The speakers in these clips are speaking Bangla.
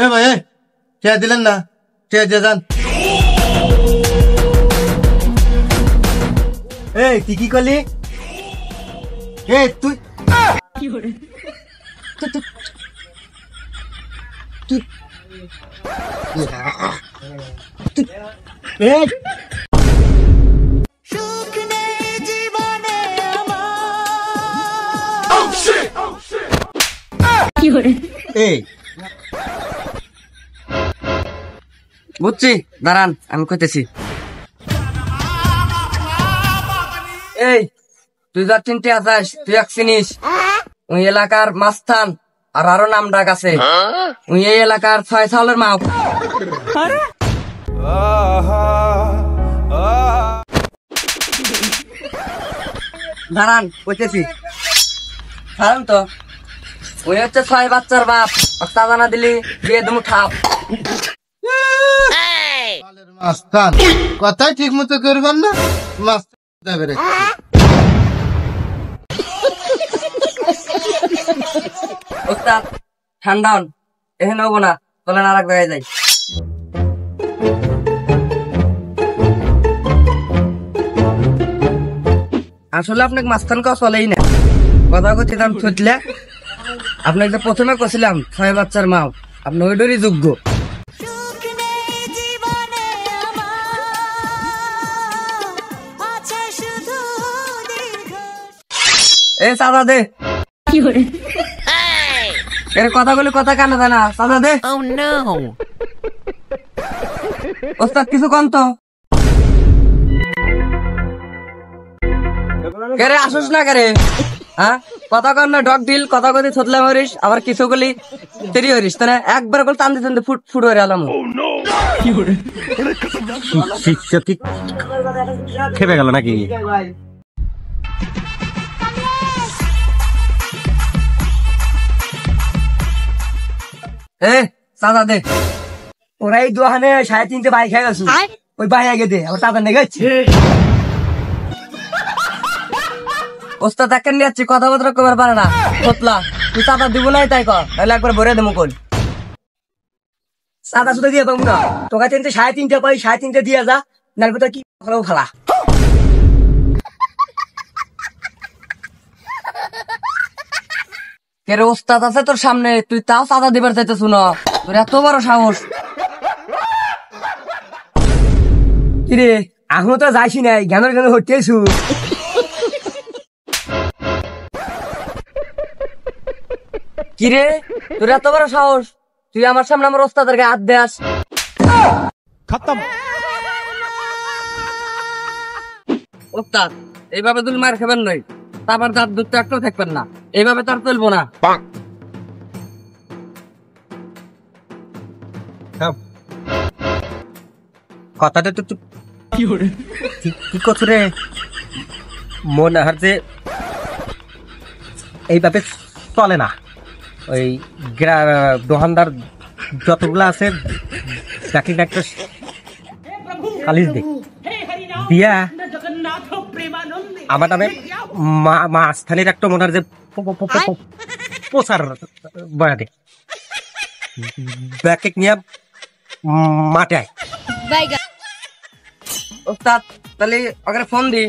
এ ভাই টিয়া দিলেন না, টিয়া দিয়ে যান। এই তুই কি করলি? এই তুই বুঝছি, দাঁড়ান আমি কইতেছি। এই তুই যার চিনতে আসাস, তুই এক চিনিস ওই এলাকার মাস্তান, আর আরো নাম ডাক আছে। ওই এই এলাকার 6 সালের মাপ। দাঁড়ান কইতেছি, দাঁড়ান তো। ওই হচ্ছে 6 বাচ্চার বাপ, চাঁদা না দিলি দিয়ে তুমি ঠাপ। মাস্তান কথাই ঠিক মতো করবেন না, মাস্তান ওস্তাদ ঠান্ডা হন, এখানে হবো না, চলেন আর এক জায়গায় যাই। আসলে আপনাকে মাস্তান কেউ চলেই না, কথা করছিলাম ছুটলে। আপনাকে প্রথমে কছিলাম 6 বাচ্চার মা, আপনি ওইটারই যোগ্য। এ চাঁদা দে, এর কথা বলে কথা কানে দেয় না, চাঁদা দে। ওস্তাদ কিছু কন তো। কেরে আসুস না কেরে? হ্যাঁ কথা কর না, ডগ ডিল কথা কদি থতলে মরিস, আবার কিছু গলি তেরি হরিস, তাই না? একবার করে টানতে টানতে ফুট ফুট হয়ে এলাম। খেপে গেল নাকি? এ চাঁদা দে। ওরা এই দোকানে 3.5 বাইক খেয়ে গেছে, ওই বাই আগে দে, আবার চাঁদা নিয়ে গেছে। ওস্তাদ একে নিয়ে যাচ্ছি, কথাবার্তা কবার পারে না। তোতলা তুই চাঁদা দিব নাই তাই কর, তাহলে একবার ভরে দেবো কল। চাঁদা শুধু দিয়ে পাবো না, তোকে 3.5 পাই, 3.5 দিয়ে যা, নাহলে তো কি খালা। কে রে ওস্তাদ আছে তোর সামনে, তুই তাও চাঁদা দিবার চাইতে শুনো? তোর এত বড় সাহস! কিরে এখনো তো যাইছি নাই, জ্ঞানের জ্ঞান হটেছু। কিরে তোর এত বড় সাহস, তুই আমার সামনে আমার ওস্তাদের গায়ে হাত দেস? খতম। ওস্তাদ এইভাবে তুই মার খাবেন নয়, তারপর দাঁত দুধটা একটাও থাকবেন না, এইভাবে তার চলবো না। কথাটা তো কি করছো রে? মনে হয় যে এইভাবে চলে না। ওই দোকানদার যতগুলা আছে চাকরি একটা খালিজ দে দিয়া আমার নামে মাঝখানের একটা মনে হয় যে প্রচার বয়া দে, ব্যাকে নিয়ে মাঠে আয়। ওস্তাদ তাহলে ওকে ফোন দি।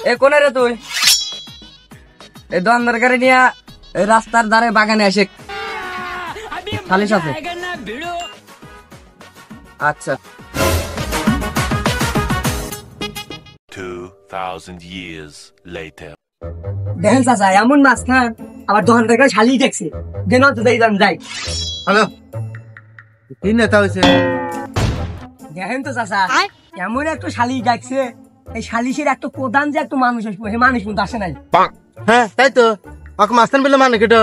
এ কোনে রে তুই? এই দোকানদার গাড়ি নিয়ে রাস্তার ধারে বাগানে আসে খালিস আছে। আচ্ছা 2000 years later. দেখেন চাচা এমন মাছ খান, আবার দোকানদার গাড়ি শালি দেখছে, দেন তো যাই। হ্যালো কি নেতা হয়েছে? দেখেন তো চাচা এমন একটা শালি ডাকছে, এই শালিশের একটা প্রধান যে একটা মানুষ আসবো, সেই মানুষ কিন্তু আসে নাই। হ্যাঁ তাই তো, ওকে মাস্তান বলে মানে কেটো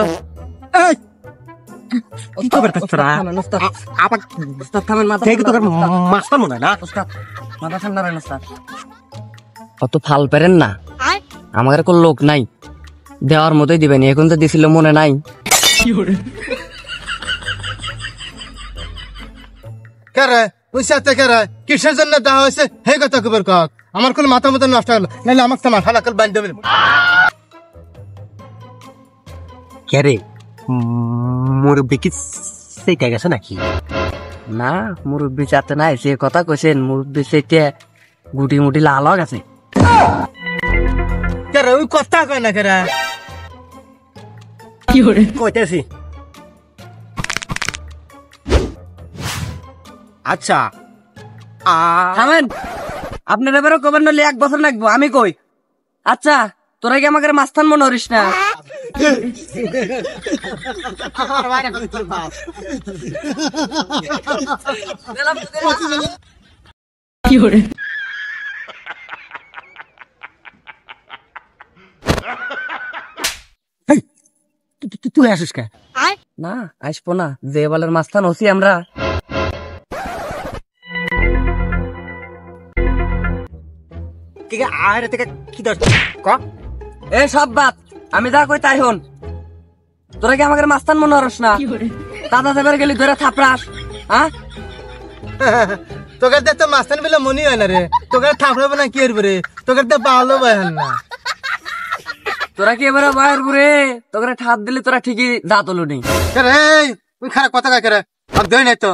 অত ফাল পেরেন না, আমাদের কোন লোক নাই, দেওয়ার মতোই দিবেন, এখন তো দিছিল মনে নাই। কিসের জন্য দেওয়া হয়েছে হে কথা খবর কক, আমার কোন মাথা মতো নষ্ট হলো, নাহলে আমাকে মাথা লাকাল বান্ধব। কে রে মুরব্বী কি সেইটা গেছে নাকি? না মুরব্বী চাতে নাই, যে কথা কইছেন মুরব্বী সেটে গুটি মুটি লাল হয়ে গেছে। কে রে ওই কথা কয় না কেরা? কইতেছি। আচ্ছা থামেন, আপনার এবারও কবেন নলে 1 বছর লাগবো, আমি কই। আচ্ছা তোরা কি আমাকে মাস্তান মনে করিস না? এই, তুই আসিস কে? না আসবো না, যে বলের মাস্তান হচ্ছি আমরা। আর থেকে কি দর ক? এ সব বাদ, আমি যা কই তাই হন। তোরা কি আমাকে মাস্তান মনে করিস না? দাদা যাবার গেলি ধরে থাপড়াস, হ্যাঁ? তোকে তো মাস্তান বলে মনে হয় না রে, তোকে ঠাকুর না কি রে, তোকে তো ভালো বয়ান না। তোরা কি এবারে বাইর ঘুরে তোকে ঠাপ দিলে তোরা ঠিকই দাঁত হলো নি। তুই খারাপ কথা কাকে রে, আমি দেই নাই তো।